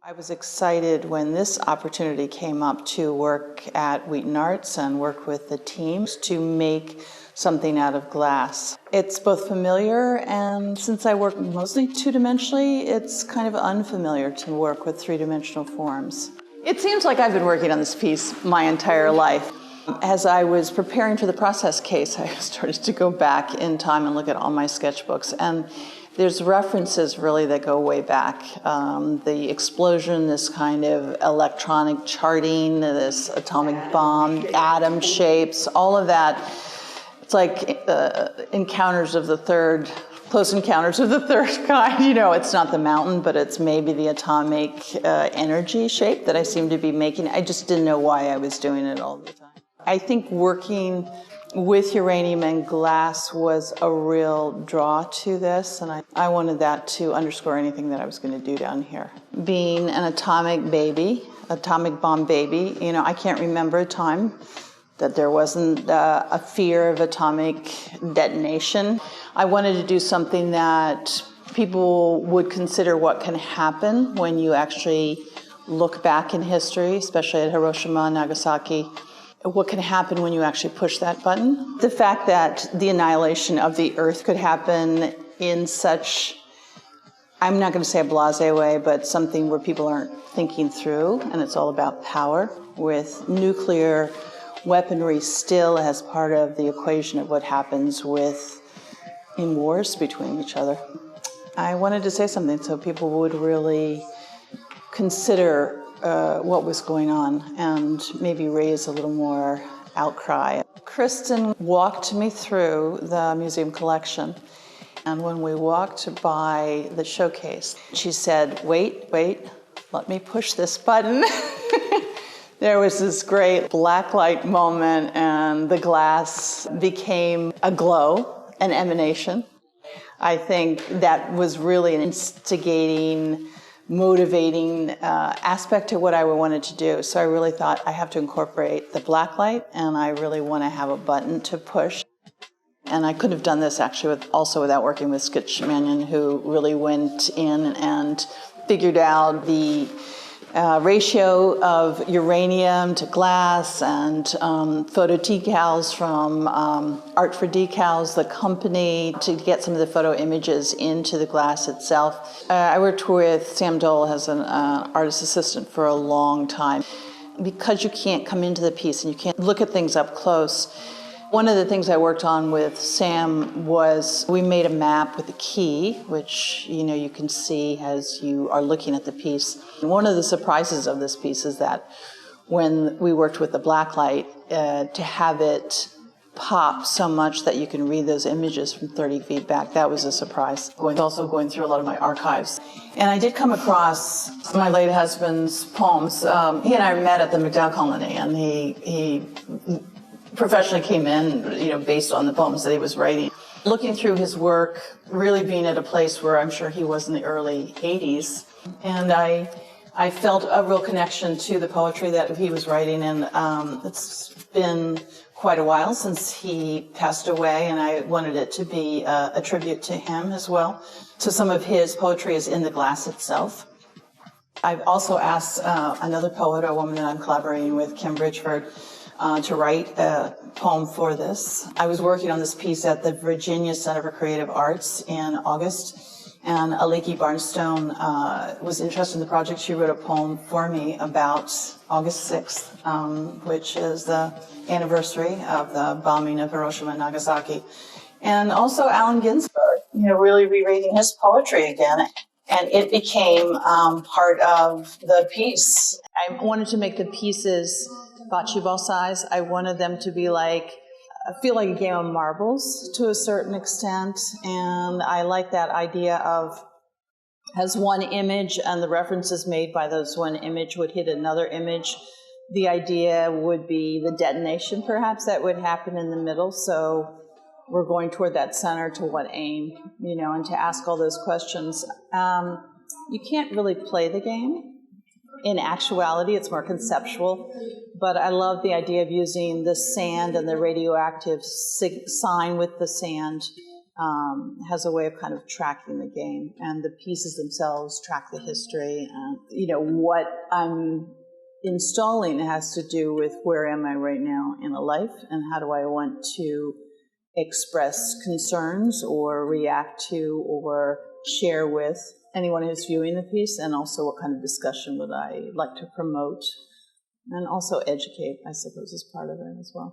I was excited when this opportunity came up to work at WheatonArts and work with the teams to make something out of glass. It's both familiar, and since I work mostly two-dimensionally, it's kind of unfamiliar to work with three-dimensional forms. It seems like I've been working on this piece my entire life. As I was preparing for the process case, I started to go back in time and look at all my sketchbooks, and there's references really that go way back. The explosion, this kind of electronic charting, this atomic bomb, atom shapes, all of that. It's like encounters of the third, close encounters of the third kind. You know, it's not the mountain, but it's maybe the atomic energy shape that I seem to be making. I just didn't know why I was doing it all the time. I think working with uranium and glass was a real draw to this, and I wanted that to underscore anything that I was going to do down here. Being an atomic baby, atomic bomb baby, you know, I can't remember a time that there wasn't a fear of atomic detonation. I wanted to do something that people would consider what can happen when you actually look back in history, especially at Hiroshima and Nagasaki. What can happen when you actually push that button? The fact that the annihilation of the Earth could happen in such, I'm not going to say a blasé way, but something where people aren't thinking through, and it's all about power, with nuclear weaponry still as part of the equation of what happens in wars between each other. I wanted to say something so people would really consider what was going on and maybe raise a little more outcry. Kristen walked me through the museum collection, and when we walked by the showcase, she said, wait, let me push this button. There was this great blacklight moment, and the glass became a glow, an emanation. I think that was really an instigating, motivating aspect to what I wanted to do. So I really thought I have to incorporate the blacklight, and I really want to have a button to push. And I could have done this actually also without working with Skitch Mannion, who really went in and figured out the ratio of uranium to glass and photo decals from Art for Decals, the company, to get some of the photo images into the glass itself. I worked with Sam Dole as an artist assistant for a long time. Because you can't come into the piece and you can't look at things up close, one of the things I worked on with Sam was we made a map with a key, which you can see as you are looking at the piece. And one of the surprises of this piece is that when we worked with the blacklight, to have it pop so much that you can read those images from 30 feet back, that was a surprise. Also going through a lot of my archives. And I did come across my late husband's poems. He and I met at the MacDowell Colony, and he professionally came in, based on the poems that he was writing. Looking through his work, really being at a place where I'm sure he was in the early 80s, and I felt a real connection to the poetry that he was writing, and it's been quite a while since he passed away, and I wanted it to be a tribute to him as well. So some of his poetry is in the glass itself. I've also asked another poet, a woman that I'm collaborating with, Kim Bridgeford, to write a poem for this. I was working on this piece at the Virginia Center for Creative Arts in August, and Aliki Barnstone was interested in the project. She wrote a poem for me about August 6th, which is the anniversary of the bombing of Hiroshima and Nagasaki. And also Allen Ginsberg, really rereading his poetry again. And it became part of the piece. I wanted to make the pieces bocce ball size. I wanted them to be feel like a game of marbles to a certain extent. And I like that idea of as one image and the references made by those one image would hit another image, the idea would be the detonation perhaps that would happen in the middle. So we're going toward that center to what aim, and to ask all those questions. You can't really play the game. In actuality, it's more conceptual, but I love the idea of using the sand and the radioactive sign with the sand has a way of kind of tracking the game, and the pieces themselves track the history. And, what I'm installing has to do with where am I right now in a life, and how do I want to express concerns or react to or share with anyone who's viewing the piece, and also what kind of discussion would I like to promote, and also educate, I suppose, is part of it as well.